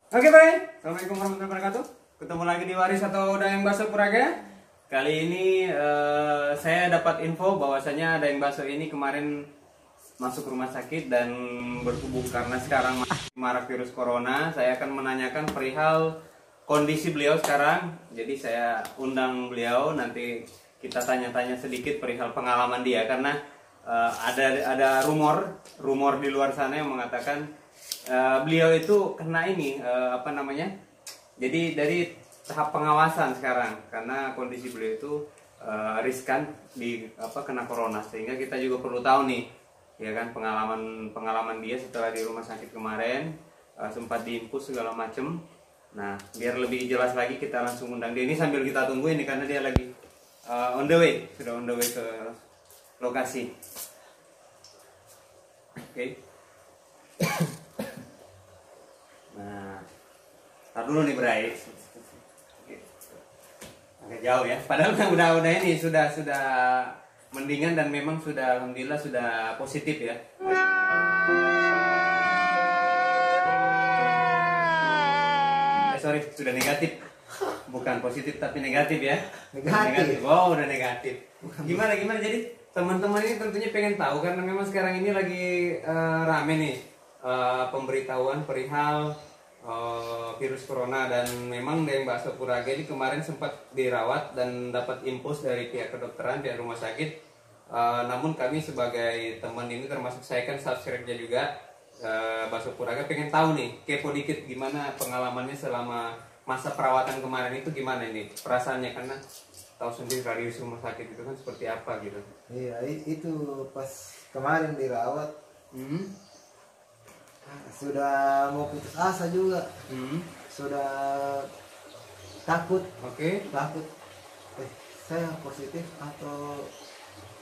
Oke baik, Assalamualaikum warahmatullahi wabarakatuh. Ketemu lagi di Waris atau Dayang Baso Puraga. Kali ini saya dapat info bahwasanya Dayang Baso ini kemarin masuk rumah sakit dan berhubung karena sekarang marak virus corona. Saya akan menanyakan perihal kondisi beliau sekarang. Jadi saya undang beliau, nanti kita tanya-tanya sedikit perihal pengalaman dia karena ada rumor di luar sana yang mengatakan beliau itu kena ini apa namanya? Jadi dari tahap pengawasan sekarang karena kondisi beliau itu riskan kena corona, sehingga kita juga perlu tahu nih, ya kan, pengalaman dia setelah di rumah sakit kemarin, sempat diinfus segala macem. Nah, biar lebih jelas lagi kita langsung undang dia ini sambil kita tunggu ini karena dia lagi sudah on the way ke lokasi. Oke. Nah, tar dulu nih Bray. Agak jauh ya. Padahal udah ini sudah mendingan dan memang sudah alhamdulillah sudah positif ya. Sorry, sudah negatif. Bukan positif tapi negatif ya. Negatif. Oh, udah negatif. Gimana jadi teman-teman ini tentunya pengen tahu karena memang sekarang ini lagi rame nih pemberitahuan perihal virus corona, dan memang Dayang Baso Puraga ini kemarin sempat dirawat dan dapat infus dari pihak kedokteran, pihak rumah sakit. Namun kami sebagai teman ini, termasuk saya kan subscribe-nya juga Baso Puraga, pengen tahu nih, kepo dikit gimana pengalamannya selama masa perawatan kemarin itu, gimana ini perasaannya, karena tahu sendiri radius rumah sakit itu kan seperti apa gitu. Iya, itu pas kemarin dirawat sudah mau putus asa juga, sudah takut. Takut saya positif atau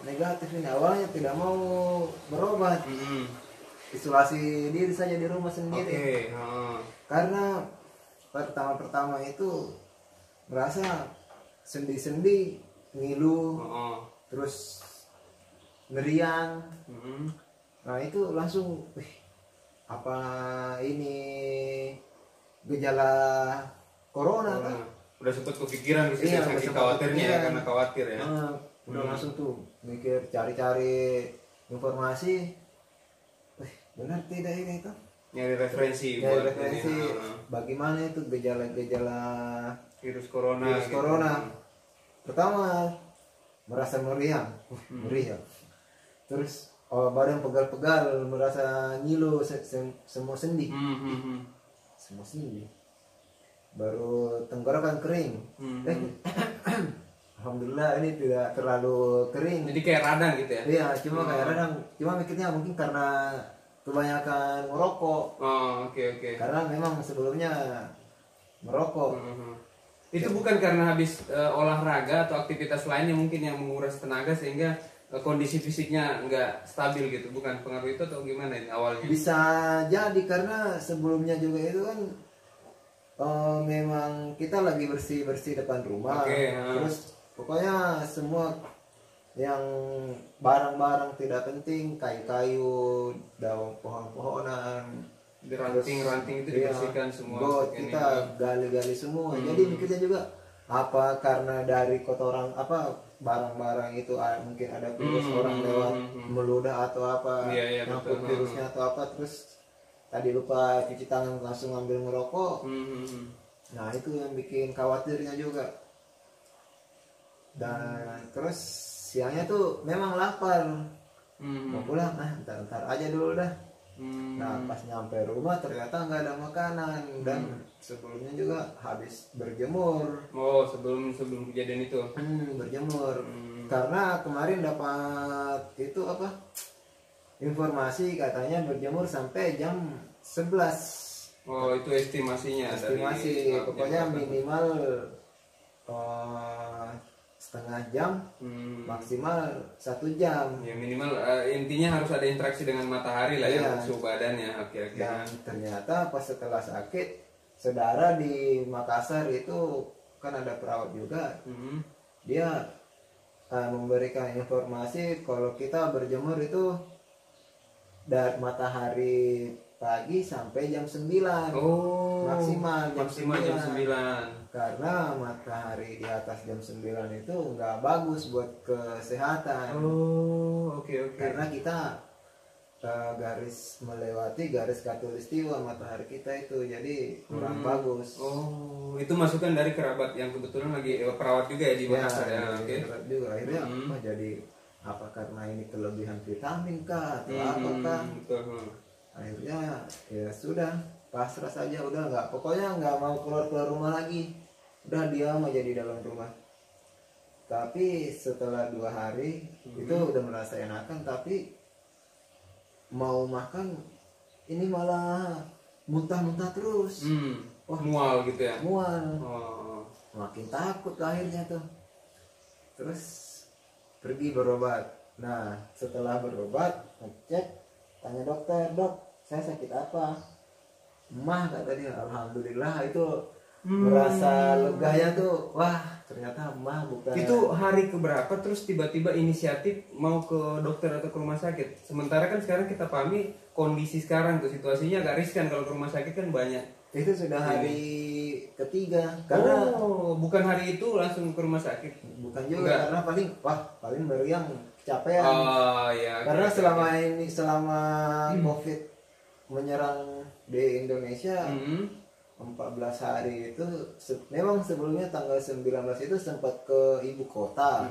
negatif ini. Awalnya tidak mau berobat, isolasi diri saja di rumah sendiri. Karena pertama itu merasa sendi-sendi ngilu, terus meriang. Nah itu langsung apa ini gejala corona kan? Udah sempat kepikiran di situ, saking khawatirnya ya, karena khawatir ya. Udah langsung tuh mikir, cari-cari informasi. Benar tidak ini kan? Nyari referensi bagaimana itu gejala-gejala virus corona. Pertama merasa meriang. Terus badan pegal-pegal, merasa ngilu, semua sendi. Semua sendi. Baru tenggorokan kering. Alhamdulillah ini tidak terlalu kering. Jadi kayak radang gitu ya? Iya, cuma kayak radang. Cuma mikirnya mungkin karena kebanyakan merokok. Oke. Karena memang sebelumnya merokok. Itu bukan karena habis olahraga atau aktivitas lainnya mungkin yang menguras tenaga sehingga kondisi fisiknya nggak stabil gitu, bukan pengaruh itu atau gimana ini awalnya? Bisa jadi karena sebelumnya juga itu kan memang kita lagi bersih depan rumah. Terus pokoknya semua yang barang-barang tidak penting, kayu-kayu, daun pohon-pohonan, ranting itu dibersihkan semua. Got kita gali-gali semua. Jadi mikirnya juga apa karena dari kotoran barang-barang itu mungkin ada virus, orang lewat meludah atau apa, nyangkut virusnya atau apa, terus tadi lupa cuci tangan langsung ngambil ngerokok. Nah itu yang bikin khawatirnya juga. Dan terus siangnya tuh memang lapar, mau pulang, ntar aja dulu dah. Nah pas nyampe rumah ternyata nggak ada makanan, dan sebelumnya juga habis berjemur. Sebelum kejadian itu berjemur. Karena kemarin dapat itu informasi katanya berjemur sampai jam 11. Itu estimasinya. Pokoknya minimal setengah jam, maksimal 1 jam. Ya minimal intinya harus ada interaksi dengan matahari lah ya, suhu badannya. Dan ternyata pas setelah sakit, saudara di Makassar itu kan ada perawat juga. Dia memberikan informasi kalau kita berjemur itu dari matahari pagi sampai jam 9. maksimal jam 9. Karena matahari di atas jam 9 itu nggak bagus buat kesehatan. Oh, oke. Karena kita garis melewati garis khatulistiwa matahari kita itu, jadi kurang bagus. Oh, itu masukan dari kerabat yang kebetulan lagi perawat juga ya di Makassar ya. Oke. Juga akhirnya jadi apa karena ini kelebihan vitamin kah atau apakah? Akhirnya ya sudah, pasrah saja, udah nggak, pokoknya nggak mau keluar rumah lagi, udah diam aja di dalam rumah. Tapi setelah 2 hari itu udah merasa enakan, tapi mau makan ini malah muntah-muntah terus. Wah, mual gitu ya? Mual. Makin takut akhirnya tuh. Terus pergi berobat. Nah setelah berobat ngecek, tanya dokter, dok saya sakit apa? Mah kata dia, alhamdulillah itu merasa leganya tuh, wah ternyata mah bukan. Itu hari keberapa terus tiba-tiba inisiatif mau ke dokter atau ke rumah sakit? Sementara kan sekarang kita pahami kondisi sekarang tuh situasinya agak riskan, kalau ke rumah sakit kan banyak. Itu sudah hari ketiga. Karena bukan hari itu langsung ke rumah sakit. Bukan juga. Enggak. Karena paling meriang kecapean. Ya. Karena selama COVID menyerang di Indonesia 14 hari itu memang sebelumnya tanggal 19 itu sempat ke ibu kota.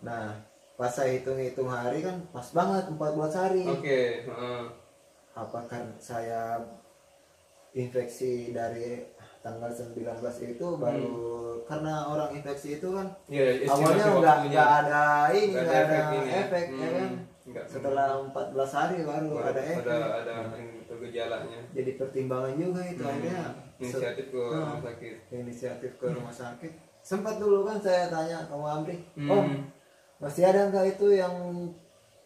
Nah pas saya hitung-hitung hari kan pas banget 14 hari. Apakah saya infeksi dari tanggal 19 itu baru karena orang infeksi itu kan awalnya nggak ada efek ya kan. Setelah 14 hari baru ada efek, ada gejalanya. Jadi pertimbangan juga itu akhirnya inisiatif ke rumah sakit. Inisiatif ke rumah sakit. Sempat dulu kan saya tanya ke Amri, masih ada nggak itu yang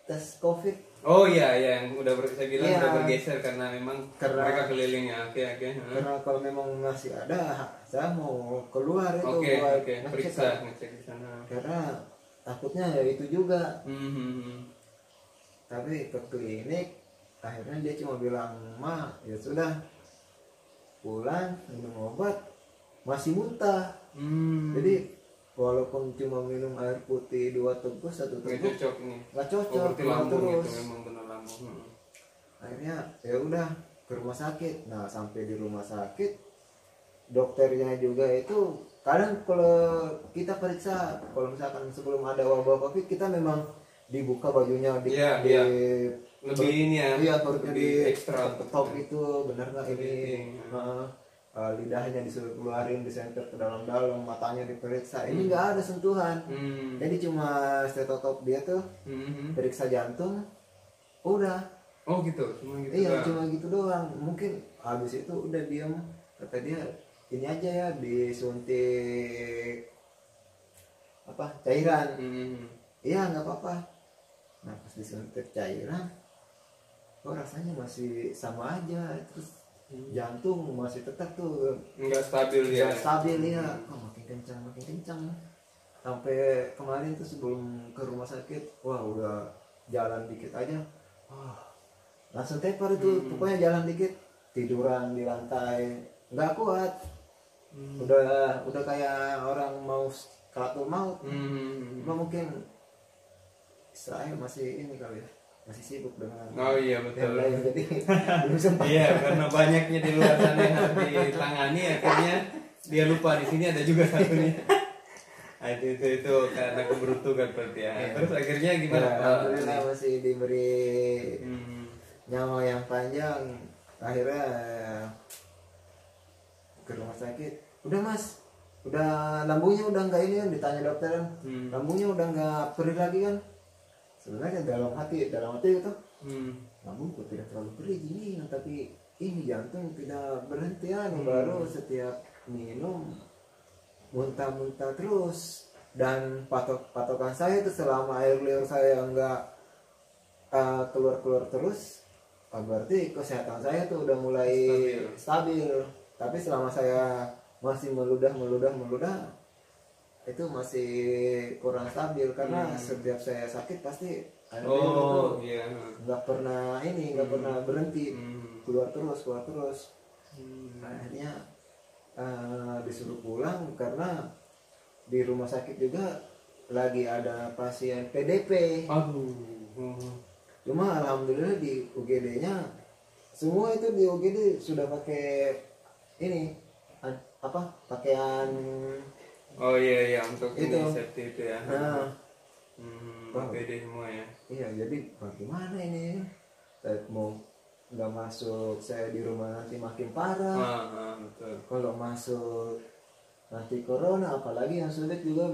tes COVID? Oh iya, yang udah saya bilang udah bergeser karena memang mereka kelilingnya. Oke. Karena kalau memang masih ada, saya mau keluar itu buat ngecek di sana. Karena takutnya ya itu juga. Tapi ke klinik akhirnya dia cuma bilang, "Ma, ya sudah pulang minum obat masih muntah." Jadi walaupun cuma minum air putih 2 teguk 1 teguk nggak cocok terus. Memang benar lambung. Akhirnya ya udah ke rumah sakit. Nah sampai di rumah sakit dokternya juga itu kadang kalau kita periksa, kalau misalkan sebelum ada wabah COVID kita memang dibuka bajunya lebih ini ya, perutnya di ekstra top itu benar nggak ini lidahnya disuruh keluarin, disenter ke dalam-dalam, matanya diperiksa, ini nggak ada sentuhan. Jadi cuma stetotop dia tuh periksa jantung, udah. Oh gitu, cuma gitu. Iya cuma gitu doang. Mungkin habis itu udah diam, kata dia ini aja ya disuntik cairan. Iya nggak apa-apa. Nah pas disuntik cairan, kok rasanya masih sama aja, terus jantung masih tetap tuh nggak stabil ya. Makin kencang. Sampai kemarin tuh sebelum ke rumah sakit, wah udah jalan dikit aja, langsung tepar itu. Pokoknya jalan dikit tiduran di lantai, nggak kuat. Udah kayak orang mau keratul maut. Mungkin Israel masih ini kali ya, masih sibuk dengan betul. Lain, jadi belum sempat. Iya, karena banyaknya di luar sana yang harus ditangani, akhirnya dia lupa di sini ada juga satunya. itu karena keberuntungan berarti ya. Terus akhirnya gimana? Alhamdulillah masih diberi nyawa yang panjang. Akhirnya ke rumah sakit. Udah mas, udah lambungnya udah nggak ini kan, ditanya dokter kan, lambungnya udah nggak perih lagi kan. Sebenarnya dalam hati itu lambungku tidak terlalu perih gini, tapi ini jantung tidak berhenti baru setiap minum muntah-muntah terus. Dan patokan saya itu selama air liur saya nggak keluar terus, berarti kesehatan saya tuh udah mulai stabil. Tapi selama saya masih meludah itu masih kurang stabil karena setiap saya sakit pasti air liur itu nggak pernah berhenti, keluar terus. Akhirnya disuruh pulang karena di rumah sakit juga lagi ada pasien PDP. Aduh. Cuma alhamdulillah di UGD-nya semua itu di UGD sudah pakai ini apa pakaian. Oh iya untuk itu ini safety itu ya. Nah, PD semua ya. Iya, jadi bagaimana ini? Mau nggak masuk, saya di rumah nanti makin parah. Betul. Kalau masuk nanti corona, apalagi yang sulit juga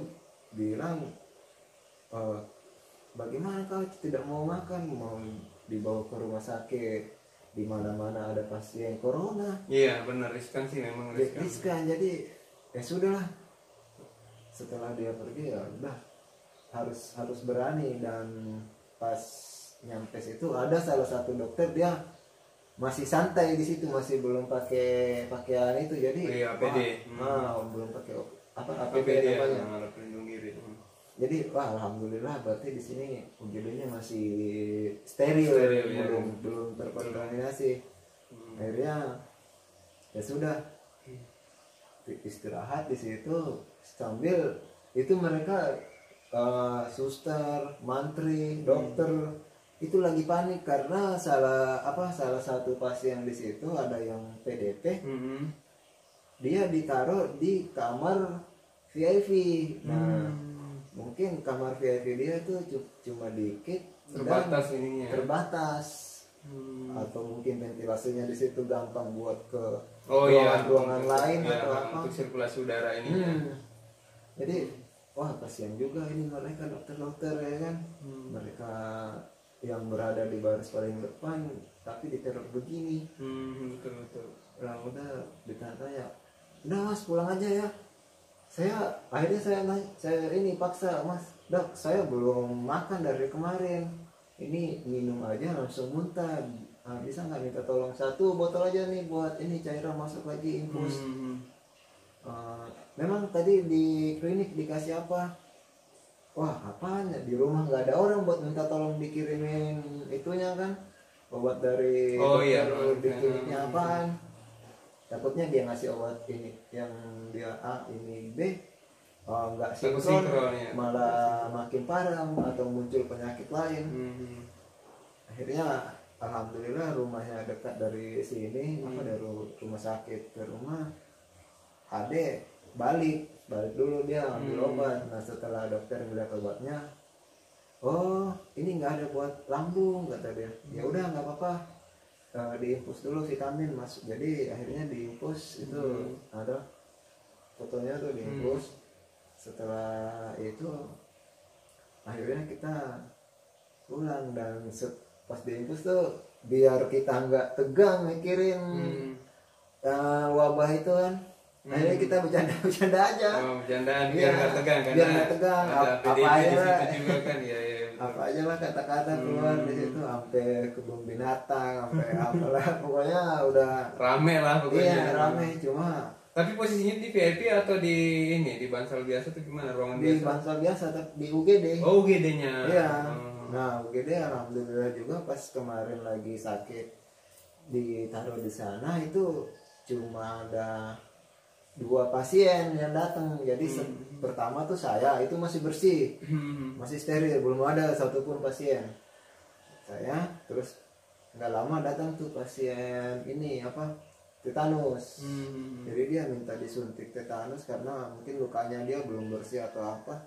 bilang bagaimana kalau tidak mau makan, mau dibawa ke rumah sakit, di mana-mana ada pasien corona. Iya benar, riskan sih, memang riskan. Jadi ya sudahlah, setelah dia pergi ya udah harus berani. Dan pas nyampe situ ada salah satu dokter, dia masih santai di situ, masih belum pakai pakaian itu, jadi APD. Belum pakai APD namanya, alat pelindung diri. Jadi alhamdulillah berarti di sini UGD-nya masih steril ya. belum terkontaminasi. Akhirnya ya sudah istirahat di situ, sambil itu mereka suster, mantri, dokter itu lagi panik karena salah satu pasien di situ ada yang PDP. Dia ditaruh di kamar VIP. Nah, mungkin kamar VIP dia tuh cuma dikit, terbatas ininya. Terbatas. Atau mungkin ventilasinya di situ gampang buat ke ruangan lain atau apa. Untuk sirkulasi udara ininya. Jadi wah kasihan juga ini mereka dokter-dokter ya kan. Mereka yang berada di baris paling depan tapi diteror begini. Betul. Nah, udah ditanya, udah mas pulang aja ya. Akhirnya saya ini paksa, mas dok saya belum makan dari kemarin, ini minum aja langsung muntah. Bisa nggak minta tolong 1 botol aja nih buat ini cairan masuk lagi infus. Memang tadi di klinik dikasih apa? Wah apaan ya, di rumah nggak ada orang buat minta tolong dikirimin itunya kan, obat dari dokter. Di kliniknya apaan? Takutnya dia ngasih obat ini yang dia A ini B, nggak sinkron ya. Malah makin parah atau muncul penyakit lain. Akhirnya alhamdulillah rumahnya dekat dari sini, dari rumah sakit ke rumah. HD balik dulu dia ambil obat. Nah setelah dokter melihat obatnya, oh ini nggak ada buat lambung kata dia. Ya udah nggak apa-apa, diinfus dulu vitamin masuk. Jadi akhirnya diinfus itu ada fotonya tuh diinfus. Setelah itu akhirnya kita pulang. Dan pas diinfus tuh biar kita nggak tegang mikirin wabah itu kan, akhirnya kita bercanda aja. Bercandaan biar nggak tegang kan? Biar nggak tegang. Apa aja lah juga kan ya. Apa aja lah kata-kata keluar di situ, sampai kebun binatang, sampai apalah pokoknya udah rame lah pokoknya. Iya rame. Cuma tapi posisinya di VIP atau di Bansal biasa tuh gimana, ruangan biasa? Di Bansal biasa, di UGD. Oh UGD-nya. Iya. Nah UGD alhamdulillah juga pas kemarin lagi sakit ditaruh di sana itu cuma ada 2 pasien yang datang. Jadi pertama tuh saya itu masih bersih, masih steril, belum ada satupun pasien. Saya terus nggak lama datang tuh pasien ini tetanus. Jadi dia minta disuntik tetanus karena mungkin lukanya dia belum bersih atau apa.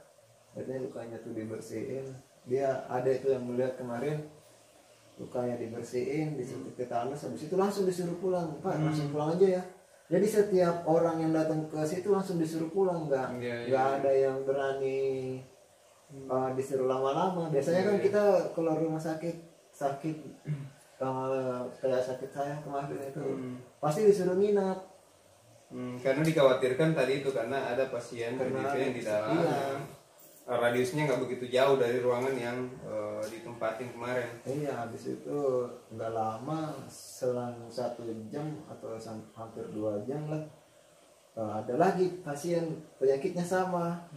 Akhirnya lukanya tuh dibersihin. Dia ada itu yang melihat kemarin, lukanya dibersihin, disuntik tetanus, habis itu langsung disuruh pulang. Pak langsung pulang aja ya. Jadi setiap orang yang datang ke situ langsung disuruh pulang, nggak ada yang berani disuruh lama-lama. Biasanya kan kita kalau rumah sakit kayak sakit saya kemarin itu pasti disuruh nginap. Karena dikhawatirkan tadi itu karena ada pasien yang di dalam. Radiusnya nggak begitu jauh dari ruangan yang ditempatin kemarin. Iya, habis itu nggak lama, selang 1 jam atau hampir 2 jam lah, ada lagi pasien penyakitnya sama.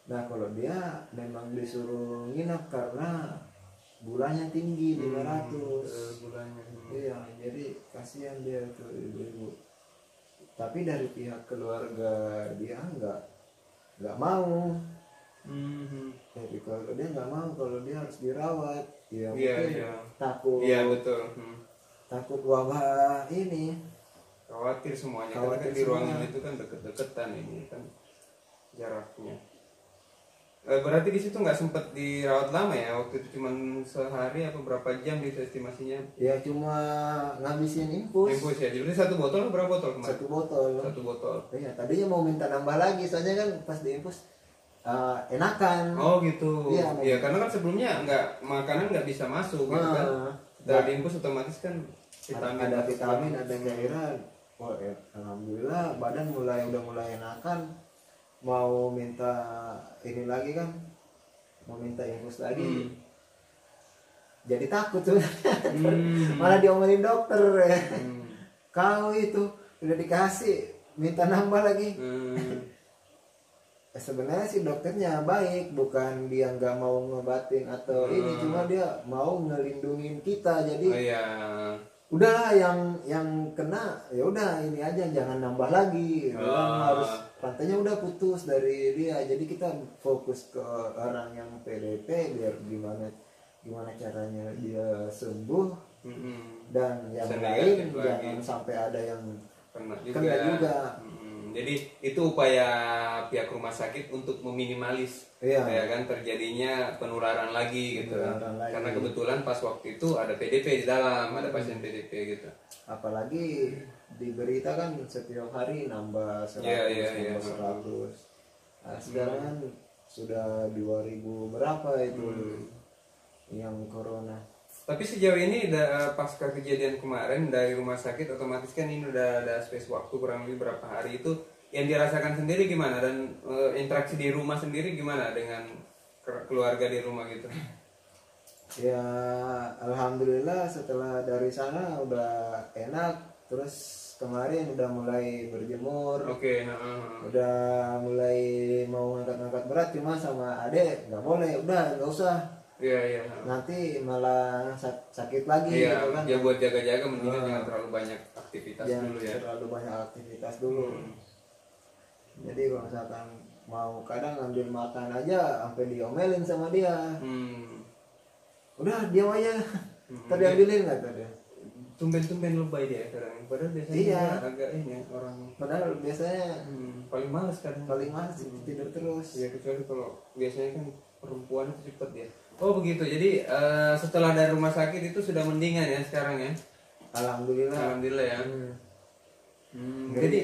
Nah kalau dia memang disuruh nginap karena bulannya tinggi 500 bulannya. Iya, jadi kasihan dia tuh ibu-ibu. Tapi dari pihak keluarga dia nggak mau. Jadi kalau dia nggak mau, kalau dia harus dirawat, ya mungkin takut. Iya betul. Takut wabah ini. Khawatir semuanya. Karena kan di ruangan itu kan deket-deketan ini kan jaraknya. Berarti di situ nggak sempat dirawat lama ya? Waktu itu cuma sehari apa berapa jam gitu estimasinya? Ya cuma ngabisin infus. Infus ya. Jadi satu botol berapa botol kemarin? Satu botol. Iya, tadinya mau minta nambah lagi, soalnya kan pas di infus enakan. Oh gitu. Iya, ya, karena kan sebelumnya makanan nggak bisa masuk gitu kan. Dari infus otomatis kan vitamin. Ada vitamin, ada cairan. Oh ya, alhamdulillah badan udah mulai enakan. Mau minta ini lagi kan, mau minta infus lagi. Jadi takut tuh. Malah diomelin dokter ya. Kau itu udah dikasih minta nambah lagi. Sebenarnya sih dokternya baik, bukan dia nggak mau ngobatin atau ini, cuma dia mau ngelindungin kita. Jadi udahlah yang kena ya udah ini aja, jangan nambah lagi. Kan harus rantainya udah putus dari dia. Jadi kita fokus ke orang yang PDP biar gimana caranya dia sembuh, dan yang lain jangan sampai ada yang kena juga. Jadi itu upaya pihak rumah sakit untuk meminimalis ya kan terjadinya penularan lagi gitu. Karena kebetulan pas waktu itu ada PDP di dalam, ada pasien PDP gitu. Apalagi di berita kan setiap hari nambah 100, 100. Nah, sekarang kan sudah 2000 berapa itu yang corona. Tapi sejauh ini pasca kejadian kemarin dari rumah sakit, otomatis kan ini udah ada space waktu kurang lebih berapa hari, itu yang dirasakan sendiri gimana, dan interaksi di rumah sendiri gimana dengan keluarga di rumah gitu? Ya alhamdulillah setelah dari sana udah enak. Terus kemarin udah mulai berjemur. Udah mulai mau ngangkat-ngangkat berat, cuma sama adek nggak boleh, udah nggak usah. Iya. Nanti malah sakit lagi gitu kan. Ya buat jaga-jaga mendingan jangan terlalu banyak aktivitas dulu ya. Terlalu banyak aktivitas dulu. Jadi kalau misalkan mau kadang ngambil makan aja sampai diomelin sama dia. Udah diam aja. Tadi ambilin nggak tadi? Tumben lebay dia kadang. Padahal biasanya agak ini orang. Padahal biasanya paling males kadang. Paling males tidur terus. Ya kecuali kalau biasanya kan perempuan itu cepet ya. Oh begitu. Jadi setelah dari rumah sakit itu sudah mendingan ya sekarang ya. Alhamdulillah ya. Jadi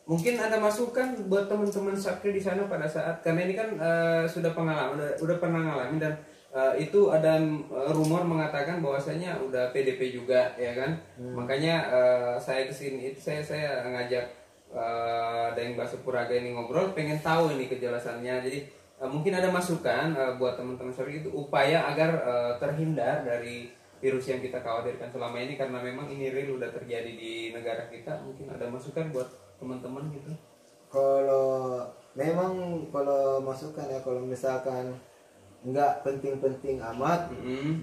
mungkin ada masukan buat teman-teman sakit di sana pada saat, karena ini kan sudah pengalaman, udah pernah ngalamin, dan itu ada rumor mengatakan bahwasanya udah PDP juga ya kan. Makanya saya kesini itu saya ngajak Daeng Baso Puraga ini ngobrol, pengen tahu ini kejelasannya. Jadi mungkin ada masukan buat teman-teman sakit itu upaya agar terhindar dari virus yang kita khawatirkan selama ini, karena memang ini real udah terjadi di negara kita. Mungkin ada masukan buat teman-teman gitu. Kalau masukan ya, kalau misalkan nggak penting-penting amat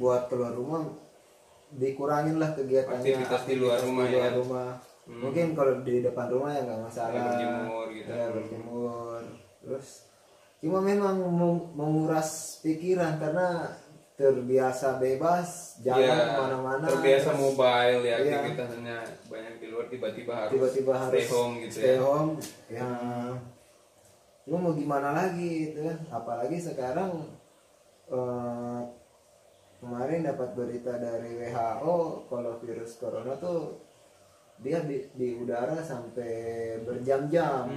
buat keluar rumah, dikurangin lah kegiatannya, aktivitas di luar rumah. Mungkin kalau di depan rumah ya nggak masalah, berjemur gitu. Berjemur. Terus cuma memang menguras pikiran, karena terbiasa bebas jalan kemana-mana, terbiasa mobile ya, aktivitasnya banyak di luar, tiba-tiba harus stay home gitu. Ya lu mau gimana lagi itu kan. Apalagi sekarang kemarin dapat berita dari WHO kalau virus corona tuh dia di udara sampai berjam-jam.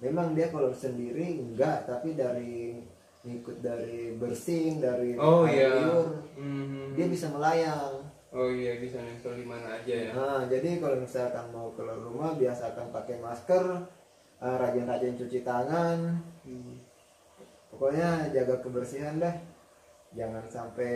Memang dia kalau sendiri enggak, tapi ngikut dari bersin, dari liur, dia bisa melayang. Bisa nempel di mana aja ya. Nah, jadi kalau misalkan mau keluar rumah biasakan pakai masker, rajin-rajin cuci tangan. Pokoknya jaga kebersihan dah. Jangan sampai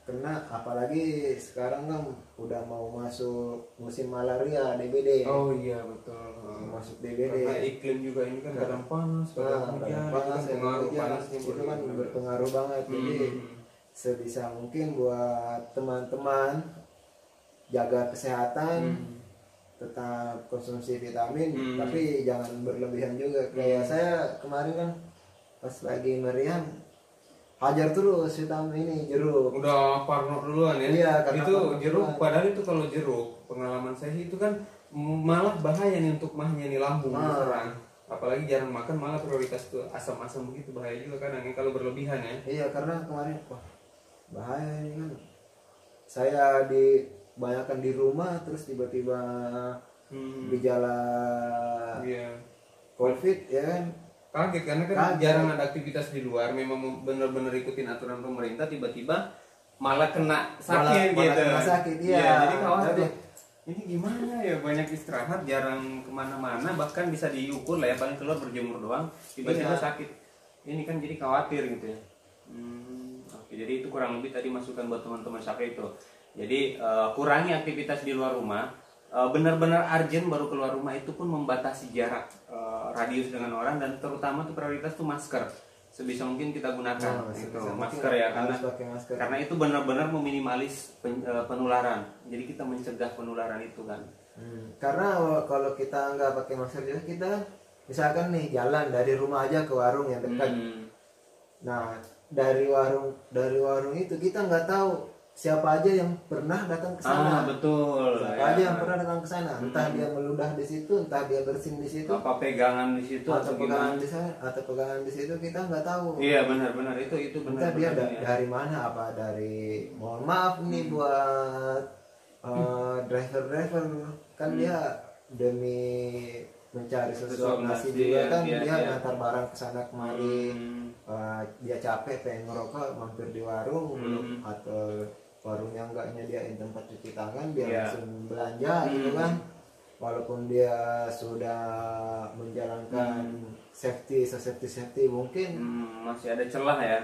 kena, apalagi sekarang kan udah mau masuk musim malaria, DBD. Oh iya betul. Masuk DBD. Karena iklim juga ini kan kadang panas, kadang hujan, pengaruh panasnya itu kan berpengaruh banget. Jadi sebisa mungkin buat teman-teman jaga kesehatan, tetap konsumsi vitamin, tapi jangan berlebihan juga. Kayak saya kemarin kan pas lagi meriam hajar terus vitamin ini jeruk. Udah parno duluan ya. Iya, karena itu jeruk duluan. Padahal itu kalau jeruk pengalaman saya itu kan malah bahaya nih untuk mahnya nih lambung serang. Apalagi jarang makan malah prioritas tuh asam-asam begitu, bahaya juga kadang ya kalau berlebihan ya. Iya, karena kemarin wah bahaya ini kan. Saya di banyakkan di rumah terus tiba-tiba gejala COVID ya kan. Kaget karena kan jarang ada aktivitas di luar, memang benar-benar ikutin aturan pemerintah, tiba-tiba malah kena sakit malah gitu. Kena sakit, iya. Ya, jadi khawatir. Ini gimana ya, banyak istirahat, jarang kemana-mana, bahkan bisa diukur lah ya, paling keluar berjemur doang, tiba-tiba sakit. Ini kan jadi khawatir gitu ya. Oke, jadi itu kurang lebih tadi masukan buat teman-teman Syafri itu. Jadi kurangi aktivitas di luar rumah. Benar-benar urgent baru keluar rumah, itu pun membatasi jarak radius dengan orang, dan terutama tuh prioritas tuh masker, sebisa mungkin kita gunakan itu masker ya, karena itu benar-benar meminimalis penularan, jadi kita mencegah penularan itu kan. Karena kalau kita nggak pakai masker juga, kita misalkan nih jalan dari rumah aja ke warung yang dekat, nah dari warung itu kita nggak tahu siapa aja yang pernah datang ke sana. Betul. Siapa aja yang pernah datang ke sana, entah dia meludah di situ, entah dia bersin di situ, apa pegangan di situ atau pegangan di sana, atau pegangan di situ, kita nggak tahu. Iya benar-benar itu benar. Entah dia dari mana, apa dari, mohon maaf nih buat driver kan dia demi mencari sesuatu nasi juga kan, dia ngantar barang ke sana kemari, dia capek pengen ngerokok mampir di warung, atau warungnya enggaknya dia tempat cuci tangan, dia langsung belanja gitu kan, walaupun dia sudah menjalankan safety mungkin masih ada celah ya,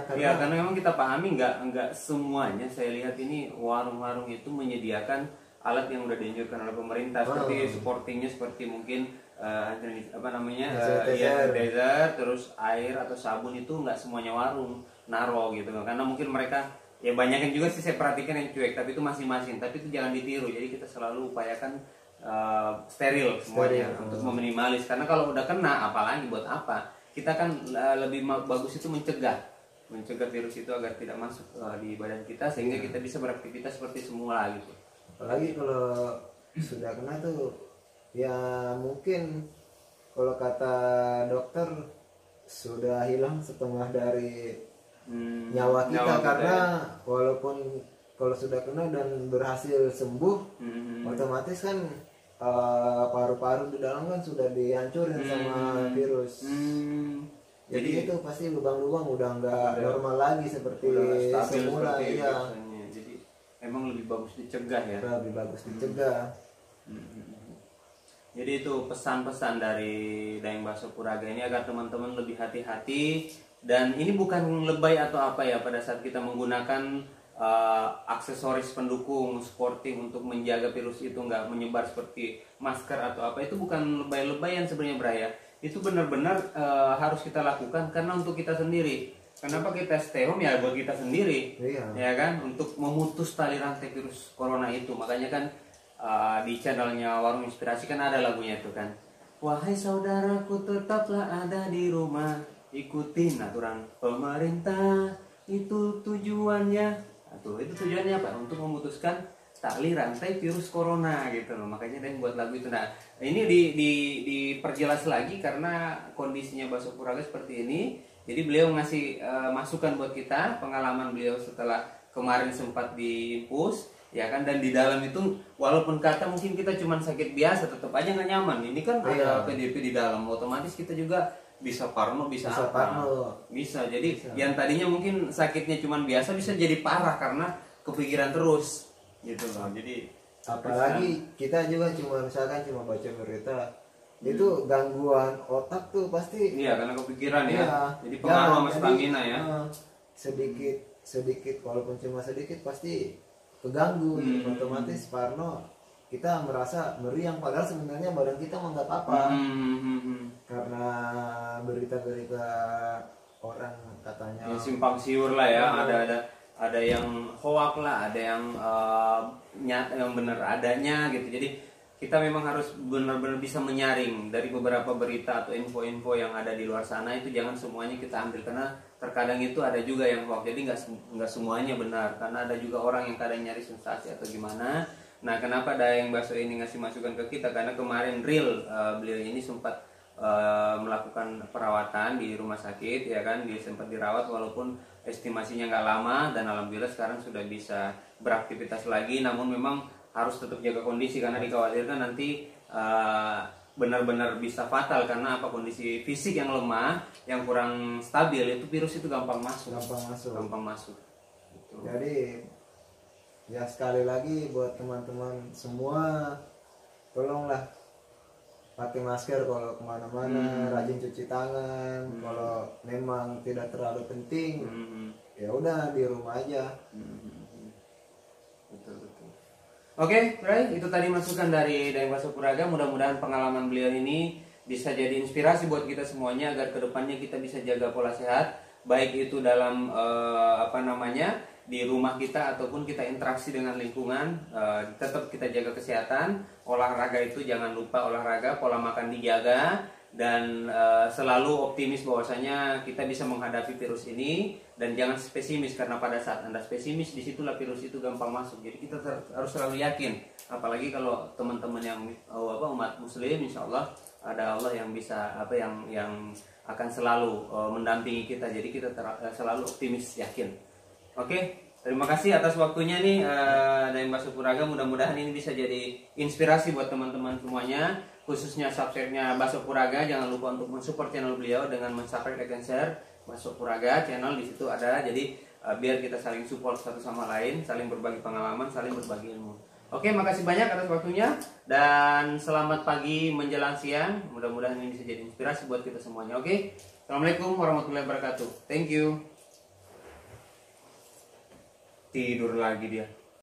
karena memang kita pahami nggak semuanya. Saya lihat ini warung-warung itu menyediakan alat yang udah dianjurkan oleh pemerintah, seperti supportingnya, seperti mungkin sanitizer, terus air atau sabun, itu nggak semuanya warung naro gitu, karena mungkin mereka ya banyak yang juga sih saya perhatikan yang cuek, tapi itu masing-masing, tapi itu jangan ditiru. Jadi kita selalu upayakan steril semuanya untuk meminimalis, karena kalau udah kena apalagi buat apa, kita kan lebih bagus itu mencegah virus itu agar tidak masuk di badan kita, sehingga kita bisa beraktivitas seperti semula gitu. Apalagi kalau sudah kena tuh ya mungkin kalau kata dokter sudah hilang setengah dari nyawa kita, karena walaupun kalau sudah kena dan berhasil sembuh, otomatis kan paru-paru di dalam kan sudah dihancurin sama virus. Jadi itu pasti lubang-lubang udah nggak normal lagi seperti semula. Iya. Jadi emang lebih bagus dicegah ya. Lebih bagus dicegah. Jadi itu pesan-pesan dari Daeng Bakso Puraga ini agar teman-teman lebih hati-hati. Dan ini bukan lebay atau apa ya, pada saat kita menggunakan aksesoris pendukung sporting untuk menjaga virus itu nggak menyebar seperti masker atau apa, itu bukan lebay-lebayan sebenarnya Braya. Itu benar-benar harus kita lakukan karena untuk kita sendiri. Kenapa kita stay home ya, buat kita sendiri, ya kan, untuk memutus tali rantai virus corona itu. Makanya kan di channelnya Warung Inspirasi kan ada lagunya itu kan, wahai saudaraku tetaplah ada di rumah, ikutin aturan pemerintah, itu tujuannya. Itu tujuannya apa? Untuk memutuskan tali rantai virus corona gitu loh. Makanya dia buat lagu itu. Nah, ini diperjelas lagi karena kondisinya Bakso Puraga seperti ini. Jadi beliau ngasih masukan buat kita, pengalaman beliau setelah kemarin sempat diinfus, ya kan, dan di dalam itu walaupun kata mungkin kita cuma sakit biasa, tetap aja nggak nyaman. Ini kan ada PDP di dalam, otomatis kita juga bisa parno, bisa apa? Bisa. Jadi yang tadinya mungkin sakitnya cuma biasa bisa jadi parah karena kepikiran terus gitu loh. Jadi apalagi kita juga cuma misalkan cuma baca berita, itu gangguan otak tuh pasti. Iya, karena kepikiran ya. Jadi pengaruh sama stamina ya. sedikit, walaupun cuma sedikit pasti keganggu. Otomatis Parno kita merasa meriang, padahal sebenarnya badan kita mah nggak apa-apa. Karena berita-berita orang katanya yang simpang siur lah ya, ada yang hoak lah, ada yang nyata, yang benar adanya gitu. Jadi kita memang harus benar-benar bisa menyaring dari beberapa berita atau info-info yang ada di luar sana. Itu jangan semuanya kita ambil, karena terkadang itu ada juga yang hoax. Jadi nggak semuanya benar, karena ada juga orang yang kadang nyari sensasi atau gimana. Nah, kenapa Dayeng Baso ini ngasih masukan ke kita? Karena kemarin real beliau ini sempat melakukan perawatan di rumah sakit, ya kan, dia sempat dirawat walaupun estimasinya nggak lama, dan alhamdulillah sekarang sudah bisa beraktivitas lagi. Namun memang harus tetap jaga kondisi karena dikhawatirkan nanti benar-benar bisa fatal, karena apa, kondisi fisik yang lemah, yang kurang stabil, itu virus itu gampang masuk. Gitu. Jadi ya sekali lagi buat teman-teman semua, tolonglah pakai masker kalau kemana-mana, rajin cuci tangan. Kalau memang tidak terlalu penting, ya udah di rumah aja. Betul. Oke, Bray, itu tadi masukan dari Dayeng Baso Puraga. Mudah-mudahan pengalaman beliau ini bisa jadi inspirasi buat kita semuanya agar kedepannya kita bisa jaga pola sehat, baik itu dalam di rumah kita ataupun kita interaksi dengan lingkungan. Tetap kita jaga kesehatan, olahraga itu jangan lupa olahraga, pola makan dijaga, dan selalu optimis bahwasanya kita bisa menghadapi virus ini. Dan jangan pesimis, karena pada saat Anda pesimis, disitulah virus itu gampang masuk. Jadi kita harus selalu yakin, apalagi kalau teman-teman yang umat muslim, insya Allah ada Allah yang bisa yang akan selalu mendampingi kita. Jadi kita selalu optimis, yakin. Oke, terima kasih atas waktunya nih Dayeng Baso Puraga. Mudah-mudahan ini bisa jadi inspirasi buat teman-teman semuanya, khususnya subscribe-nya Baso Puraga. Jangan lupa untuk mensupport channel beliau dengan subscribe, like, dan share Baso Puraga channel. Di situ ada, jadi biar kita saling support satu sama lain, saling berbagi pengalaman, saling berbagi ilmu. Oke, makasih banyak atas waktunya, dan selamat pagi menjelang siang. Mudah-mudahan ini bisa jadi inspirasi buat kita semuanya. Oke, Assalamualaikum warahmatullahi wabarakatuh. Thank you. Tidur lagi dia.